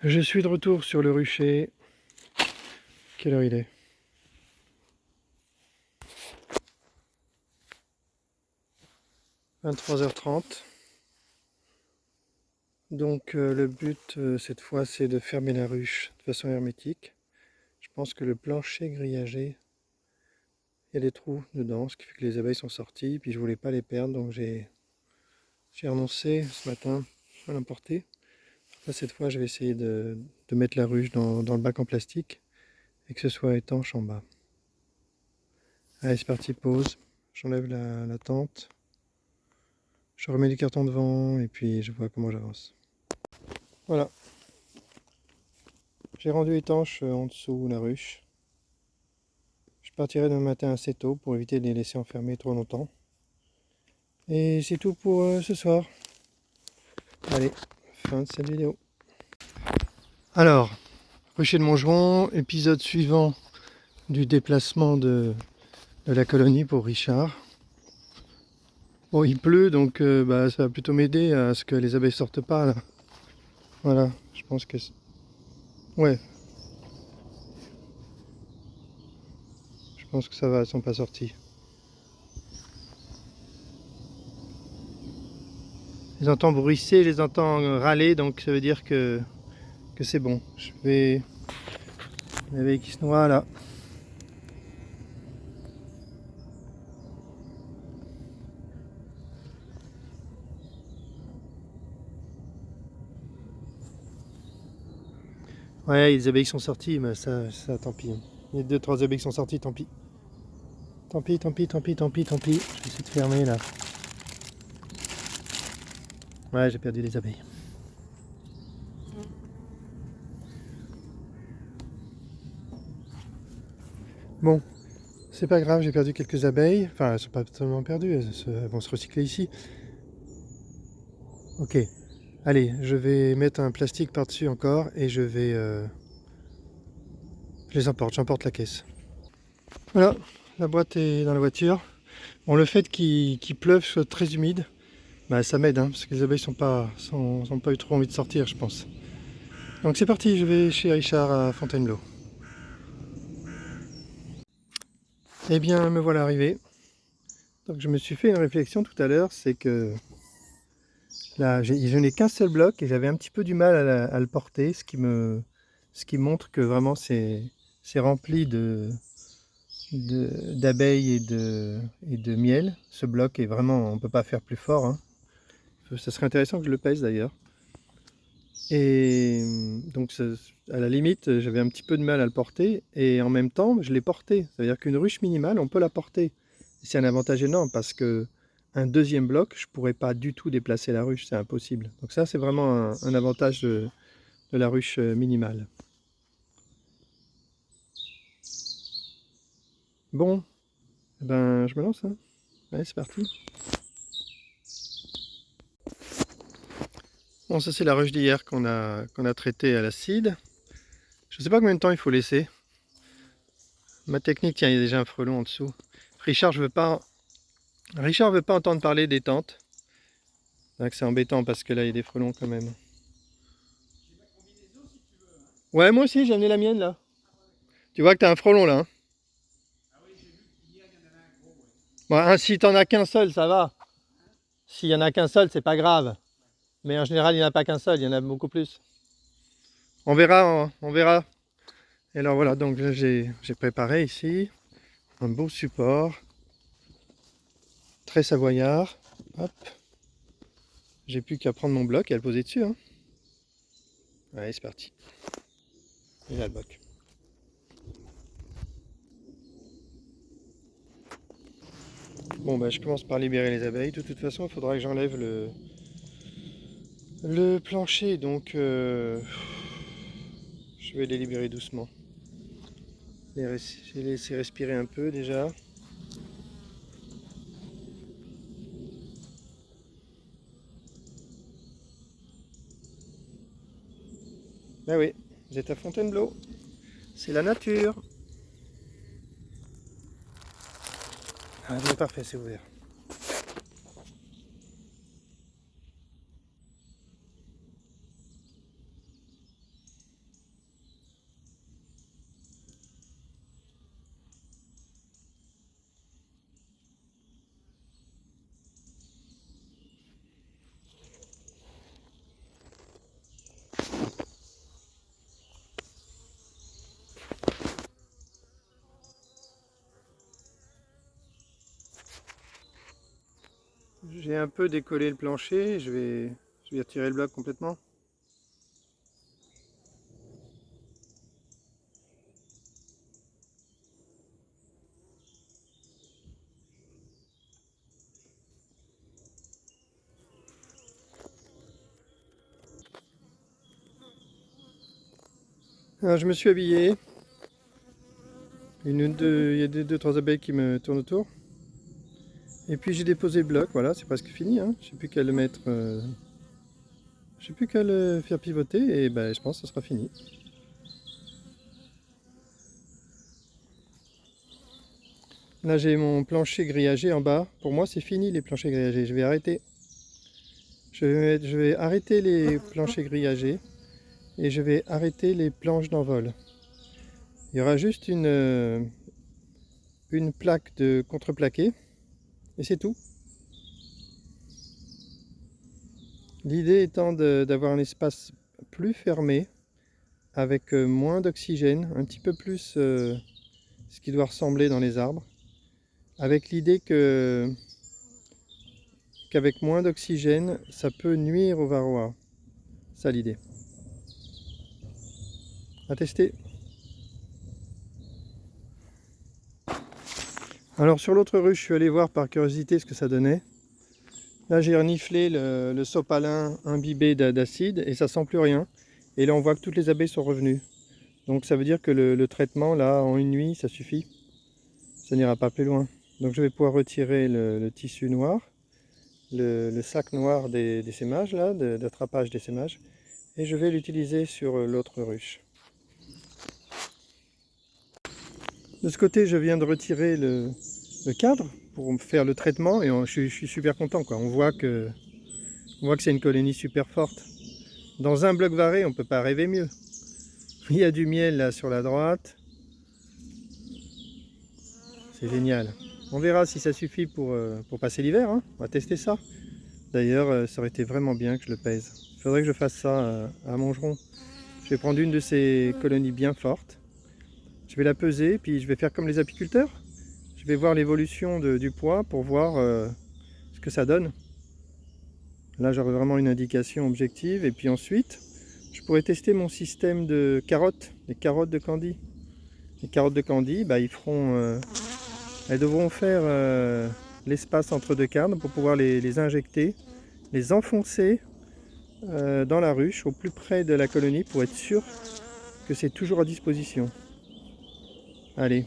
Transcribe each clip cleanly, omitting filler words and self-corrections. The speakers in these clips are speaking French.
Je suis de retour sur le rucher. Quelle heure il est? 23h30. Donc le but cette fois c'est de fermer la ruche de façon hermétique. Je pense que le plancher grillagé, il y a des trous dedans, ce qui fait que les abeilles sont sorties. Puis je voulais pas les perdre, donc j'ai renoncé ce matin à l'emporter. Là cette fois je vais essayer de mettre la ruche dans le bac en plastique et que ce soit étanche en bas. Allez, c'est parti, pause. J'enlève la tente. Je remets du carton devant et puis je vois comment j'avance. Voilà. J'ai rendu étanche en dessous la ruche. Je partirai demain matin assez tôt pour éviter de les laisser enfermer trop longtemps. Et c'est tout pour ce soir. Allez, fin de cette vidéo. Alors, rucher de Montgeron, épisode suivant du déplacement de la colonie pour Richard. Bon, il pleut, donc ça va plutôt m'aider à ce que les abeilles sortent pas là. Voilà, je pense que... Ouais. Je pense que ça va, elles sont pas sorties. Je les entends bruisser, je les entends râler, donc ça veut dire que c'est bon. Je vais... L'abeille qui se noie là. Ouais, les abeilles sont sorties, mais ça tant pis. Il y a 2-3 abeilles qui sont sorties, tant pis. Tant pis, tant pis, tant pis, tant pis, tant pis. Je vais essayer de fermer là. Ouais, j'ai perdu les abeilles. Bon, c'est pas grave, j'ai perdu quelques abeilles. Enfin, elles sont pas totalement perdues, elles vont se recycler ici. Ok, allez, je vais mettre un plastique par-dessus encore et je vais... Je les emporte, j'emporte la caisse. Voilà, la boîte est dans la voiture. Bon, le fait qu'il pleuve, soit très humide, bah, ça m'aide, hein, parce que les abeilles sont pas eu trop envie de sortir, je pense. Donc c'est parti, je vais chez Richard à Fontainebleau. Eh bien, me voilà arrivé. Donc je me suis fait une réflexion tout à l'heure, c'est que là, je n'ai qu'un seul bloc et j'avais un petit peu du mal à le porter, ce qui montre que vraiment c'est rempli d'abeilles et de miel. Ce bloc est vraiment, on ne peut pas faire plus fort, hein. Ça serait intéressant que je le pèse d'ailleurs. Et donc à la limite, j'avais un petit peu de mal à le porter et en même temps, je l'ai porté. Ça veut dire qu'une ruche minimale, on peut la porter. C'est un avantage énorme parce que un deuxième bloc, je ne pourrais pas du tout déplacer la ruche, c'est impossible. Donc ça, c'est vraiment un avantage de la ruche minimale. Bon, ben je me lance, hein. Allez, c'est parti. Bon, ça c'est la ruche d'hier qu'on a traitée à l'acide. Je ne sais pas combien de temps il faut laisser. Ma technique, tiens, il y a déjà un frelon en dessous. Richard veut pas entendre parler des tentes. C'est embêtant parce que là il y a des frelons quand même. Ouais, moi aussi j'ai amené la mienne là. Tu vois que t'as un frelon là, hein. Bon, si t'en as qu'un seul, ça va. S'il y en a qu'un seul, c'est pas grave. Mais en général, il n'y en a pas qu'un seul, il y en a beaucoup plus. On verra, on verra. Et alors voilà, donc j'ai préparé ici un beau support. Très savoyard. Hop. J'ai plus qu'à prendre mon bloc et à le poser dessus, hein. Allez, c'est parti. Et là le bloc. Bon, bah, je commence par libérer les abeilles. De toute façon, il faudra que j'enlève le plancher, donc je vais les libérer doucement. J'ai laissé respirer un peu déjà. Ben oui, vous êtes à Fontainebleau. C'est la nature. Ah, bien parfait, c'est ouvert. J'ai un peu décollé le plancher, je vais retirer le bloc complètement. Alors, je me suis habillé. Il y a deux, trois abeilles qui me tournent autour. Et puis j'ai déposé le bloc, voilà, c'est presque fini. Hein. Je sais plus qu'à le mettre. Je sais plus qu'à le faire pivoter et ben, je pense que ça sera fini. Là j'ai mon plancher grillagé en bas. Pour moi c'est fini les planchers grillagés. Je vais arrêter. Je vais arrêter les planchers grillagés et je vais arrêter les planches d'envol. Il y aura juste une plaque de contreplaqué et c'est tout. L'idée étant d'avoir un espace plus fermé avec moins d'oxygène, un petit peu plus ce qui doit ressembler dans les arbres, avec l'idée qu'avec moins d'oxygène, ça peut nuire au varroa. Ça l'idée. À tester. Alors sur l'autre ruche, je suis allé voir par curiosité ce que ça donnait. Là j'ai reniflé le sopalin imbibé d'acide et ça sent plus rien. Et là on voit que toutes les abeilles sont revenues. Donc ça veut dire que le traitement là en une nuit ça suffit. Ça n'ira pas plus loin. Donc je vais pouvoir retirer le tissu noir, le sac noir des sémages là, d'attrapage des sémages. Et je vais l'utiliser sur l'autre ruche. De ce côté je viens de retirer le cadre pour faire le traitement et je suis super content quoi. On voit que c'est une colonie super forte. Dans un bloc varé, on ne peut pas rêver mieux. Il y a du miel là sur la droite. C'est génial. On verra si ça suffit pour passer l'hiver. Hein. On va tester ça. D'ailleurs, ça aurait été vraiment bien que je le pèse. Il faudrait que je fasse ça à Montgeron. Je vais prendre une de ces colonies bien fortes. Je vais la peser, puis je vais faire comme les apiculteurs. Je vais voir l'évolution du poids pour voir ce que ça donne. Là, j'aurai vraiment une indication objective. Et puis ensuite, je pourrais tester mon système de carottes, les carottes de Candy. Les carottes de Candy, bah, elles devront faire l'espace entre deux cadres pour pouvoir les injecter, les enfoncer dans la ruche, au plus près de la colonie, pour être sûr que c'est toujours à disposition. Allez,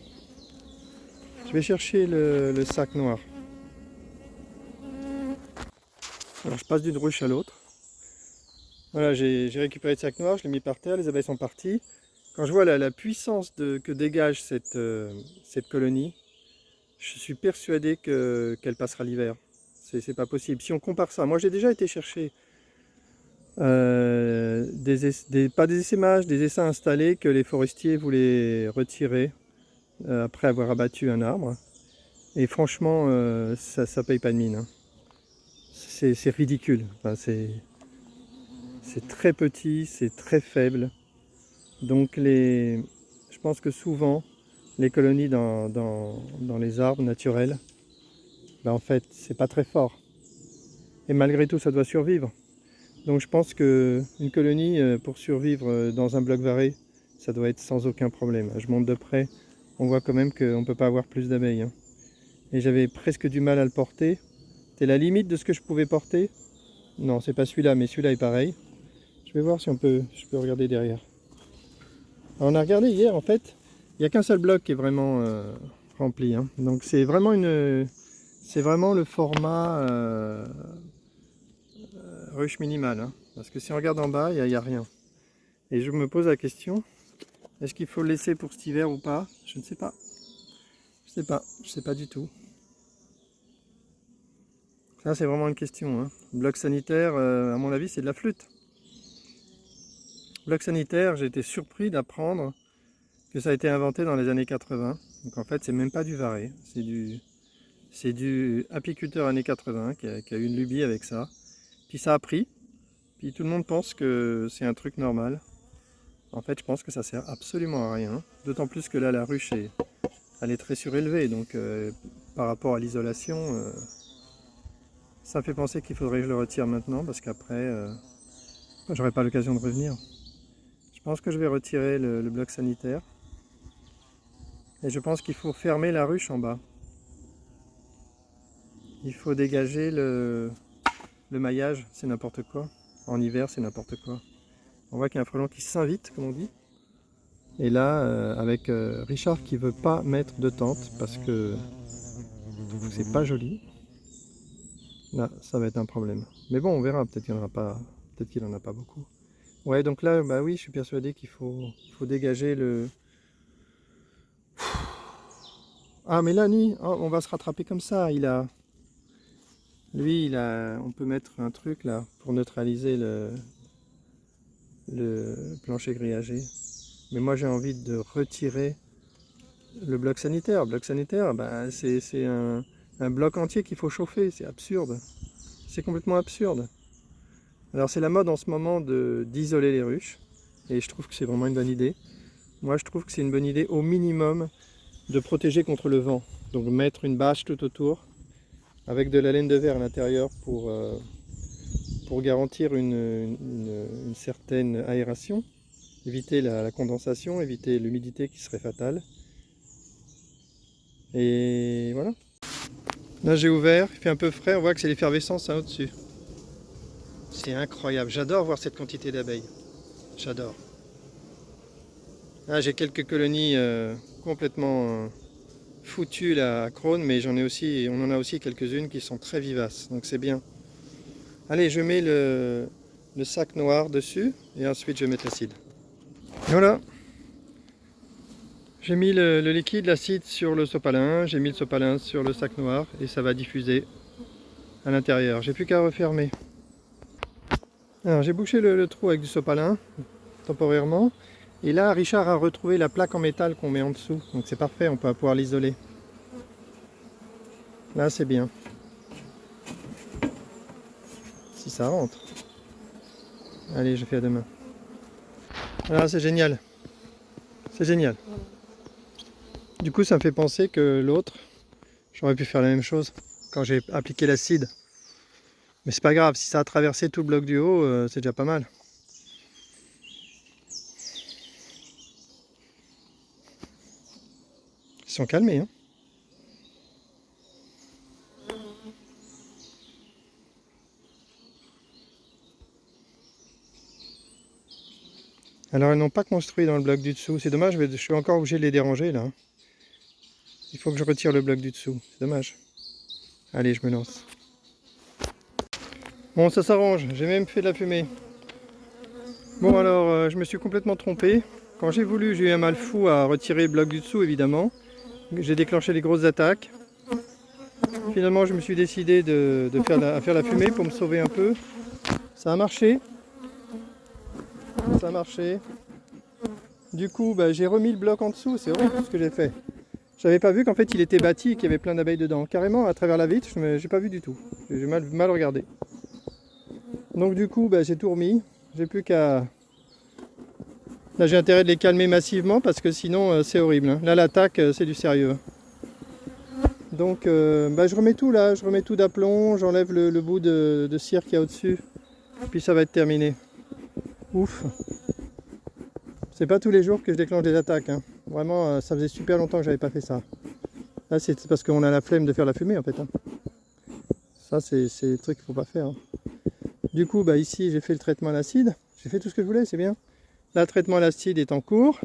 je vais chercher le sac noir. Alors je passe d'une ruche à l'autre. Voilà, j'ai récupéré le sac noir, je l'ai mis par terre, les abeilles sont parties. Quand je vois la puissance que dégage cette colonie, je suis persuadé qu'elle passera l'hiver. C'est pas possible. Si on compare ça, moi j'ai déjà été chercher pas des essaimages, des essaims installés que les forestiers voulaient retirer après avoir abattu un arbre. Et franchement, ça paye pas de mine. Hein. C'est ridicule. Enfin, c'est très petit, c'est très faible. Donc je pense que souvent, les colonies dans les arbres naturels, ben en fait, c'est pas très fort. Et malgré tout, ça doit survivre. Donc je pense qu'une colonie, pour survivre dans un bloc varé, ça doit être sans aucun problème. Je monte de près, on voit quand même qu'on ne peut pas avoir plus d'abeilles. Hein. Et j'avais presque du mal à le porter. C'était la limite de ce que je pouvais porter. Non, c'est pas celui-là, mais celui-là est pareil. Je vais voir si je peux regarder derrière. Alors on a regardé hier, en fait, il n'y a qu'un seul bloc qui est vraiment rempli. Hein. Donc c'est vraiment le format ruche minimale. Hein. Parce que si on regarde en bas, il n'y a rien. Et je me pose la question, est-ce qu'il faut le laisser pour cet hiver ou pas? Je ne sais pas. Je sais pas du tout. Ça c'est vraiment une question. Hein. Bloc sanitaire, à mon avis, c'est de la flûte. Bloc sanitaire, j'ai été surpris d'apprendre que ça a été inventé dans les années 80. Donc en fait, c'est même pas du varé. C'est du apiculteur années 80 qui a eu une lubie avec ça. Puis ça a pris. Puis tout le monde pense que c'est un truc normal. En fait, je pense que ça sert absolument à rien. D'autant plus que là, la ruche elle est très surélevée. Donc par rapport à l'isolation, Ça me fait penser qu'il faudrait que je le retire maintenant parce qu'après, j'aurai pas l'occasion de revenir. Je pense que je vais retirer le bloc sanitaire. Et je pense qu'il faut fermer la ruche en bas. Il faut dégager le maillage, c'est n'importe quoi. En hiver, c'est n'importe quoi. On voit qu'il y a un frelon qui s'invite, comme on dit. Et là, avec Richard qui veut pas mettre de tente parce que c'est pas joli. Là, ça va être un problème. Mais bon, on verra, peut-être qu'il n'y en aura pas, peut-être qu'il en a pas beaucoup. Ouais, donc là, bah oui, je suis persuadé qu'il faut dégager le... Ah, mais là, lui, oh, on va se rattraper comme ça. Lui, on peut mettre un truc là pour neutraliser le plancher grillagé. Mais moi, j'ai envie de retirer le bloc sanitaire. Le bloc sanitaire, bah, c'est un bloc entier qu'il faut chauffer. C'est absurde. C'est complètement absurde. Alors, c'est la mode en ce moment d'isoler les ruches. Et je trouve que c'est vraiment une bonne idée. Moi, je trouve que c'est une bonne idée au minimum de protéger contre le vent. Donc, mettre une bâche tout autour avec de la laine de verre à l'intérieur pour garantir une certaine aération, éviter la condensation, éviter l'humidité qui serait fatale. Et voilà. Là j'ai ouvert, il fait un peu frais, on voit que c'est l'effervescence au-dessus. C'est incroyable, j'adore voir cette quantité d'abeilles. J'adore. Là j'ai quelques colonies complètement foutues là, à Crône, mais on en a aussi quelques-unes qui sont très vivaces, donc c'est bien. Allez, je mets le sac noir dessus et ensuite je vais mettre l'acide. Voilà. J'ai mis le liquide, l'acide sur le sopalin, j'ai mis le sopalin sur le sac noir et ça va diffuser à l'intérieur. J'ai plus qu'à refermer. Alors j'ai bouché le trou avec du sopalin temporairement. Et là Richard a retrouvé la plaque en métal qu'on met en dessous. Donc c'est parfait, on va pouvoir l'isoler. Là c'est bien. Si ça rentre. Allez, je fais à demain. Ah, c'est génial. C'est génial. Du coup, ça me fait penser que l'autre, j'aurais pu faire la même chose quand j'ai appliqué l'acide. Mais c'est pas grave, si ça a traversé tout le bloc du haut, c'est déjà pas mal. Ils sont calmés, hein. Alors, ils n'ont pas construit dans le bloc du dessous. C'est dommage, je suis encore obligé de les déranger là. Il faut que je retire le bloc du dessous. C'est dommage. Allez, je me lance. Bon, ça s'arrange. J'ai même fait de la fumée. Bon, alors, je me suis complètement trompé. Quand j'ai voulu, j'ai eu un mal fou à retirer le bloc du dessous, évidemment. J'ai déclenché les grosses attaques. Finalement, je me suis décidé à faire la fumée pour me sauver un peu. Ça a marché. Ça a marché. Du coup, bah, j'ai remis le bloc en dessous. C'est horrible ce que j'ai fait. J'avais pas vu qu'en fait il était bâti et qu'il y avait plein d'abeilles dedans. Carrément, à travers la vitre, j'ai pas vu du tout. J'ai mal regardé. Donc du coup, bah, j'ai tout remis. J'ai plus qu'à... Là, j'ai intérêt de les calmer massivement parce que sinon, c'est horrible, hein. Là, l'attaque, c'est du sérieux. Donc, bah, je remets tout là. Je remets tout d'aplomb. J'enlève le bout de cire qu'il y a au-dessus. Puis ça va être terminé. Ouf. C'est pas tous les jours que je déclenche des attaques, hein. Vraiment, ça faisait super longtemps que j'avais pas fait ça. Là, c'est parce qu'on a la flemme de faire la fumée en fait, hein. Ça, c'est le truc qu'il faut pas faire, hein. Du coup, bah, ici, j'ai fait le traitement à l'acide. J'ai fait tout ce que je voulais, c'est bien. Là, le traitement à l'acide est en cours.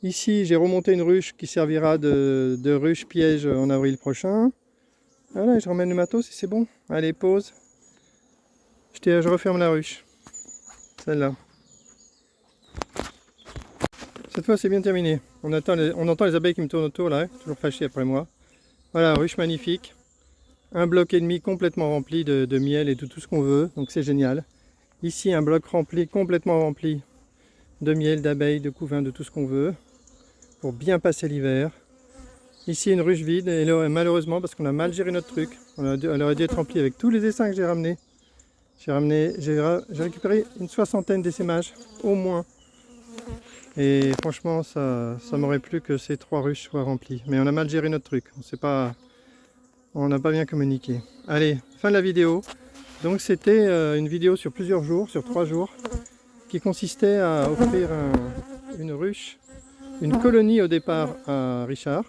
Ici, j'ai remonté une ruche qui servira de ruche piège en avril prochain. Voilà, je ramène le matos et c'est bon. Allez, pause. Je referme la ruche. Celle-là. Cette fois, c'est bien terminé. On entend les abeilles qui me tournent autour, là, toujours fâchées après moi. Voilà, ruche magnifique. Un bloc et demi complètement rempli de miel et de tout ce qu'on veut, donc c'est génial. Ici, un bloc rempli, complètement rempli de miel, d'abeilles, de couvains, de tout ce qu'on veut, pour bien passer l'hiver. Ici, une ruche vide, et là, malheureusement, parce qu'on a mal géré notre truc, elle aurait dû être remplie avec tous les essaims que j'ai ramenés. J'ai récupéré une 60aine d'essaimages, au moins. Et franchement, ça m'aurait plu que ces 3 ruches soient remplies. Mais on a mal géré notre truc. On n'a pas bien communiqué. Allez, fin de la vidéo. Donc c'était une vidéo sur plusieurs jours, sur 3 jours, qui consistait à offrir une ruche, une colonie au départ à Richard.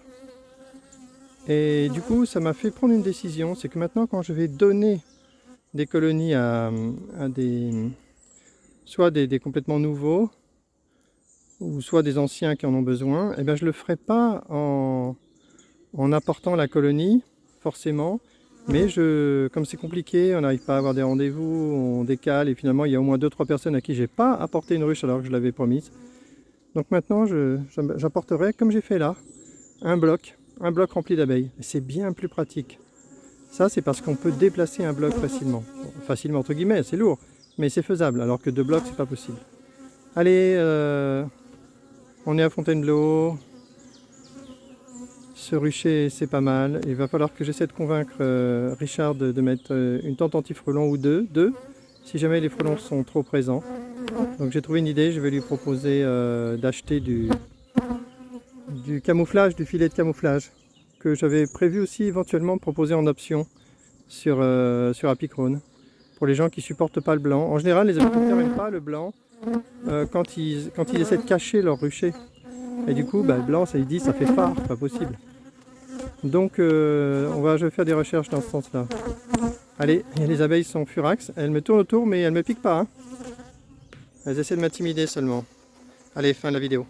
Et du coup, ça m'a fait prendre une décision, c'est que maintenant quand je vais donner des colonies à soit des complètement nouveaux, ou soit des anciens qui en ont besoin, et bien je ne le ferai pas en apportant la colonie, forcément, mais comme c'est compliqué, on n'arrive pas à avoir des rendez-vous, on décale, et finalement il y a au moins 2-3 personnes à qui j'ai pas apporté une ruche alors que je l'avais promise. Donc maintenant j'apporterai, comme j'ai fait là, un bloc rempli d'abeilles. C'est bien plus pratique. Ça c'est parce qu'on peut déplacer un bloc facilement. Bon, facilement entre guillemets, c'est lourd, mais c'est faisable, alors que 2 blocs c'est pas possible. Allez, on est à Fontainebleau. Ce rucher c'est pas mal. Il va falloir que j'essaie de convaincre Richard de mettre une tente anti-frelons ou deux, si jamais les frelons sont trop présents. Donc j'ai trouvé une idée, je vais lui proposer d'acheter du camouflage, du filet de camouflage, que j'avais prévu aussi éventuellement proposer en option sur Apicrone, pour les gens qui supportent pas le blanc. En général, les apiculteurs n'aiment pas le blanc quand ils essaient de cacher leur rucher. Et du coup, le blanc, ça, il dit, ça fait phare, pas possible. Donc, je vais faire des recherches dans ce sens-là. Allez, les abeilles sont furax, elles me tournent autour, mais elles me piquent pas. Hein. Elles essaient de m'intimider seulement. Allez, fin de la vidéo.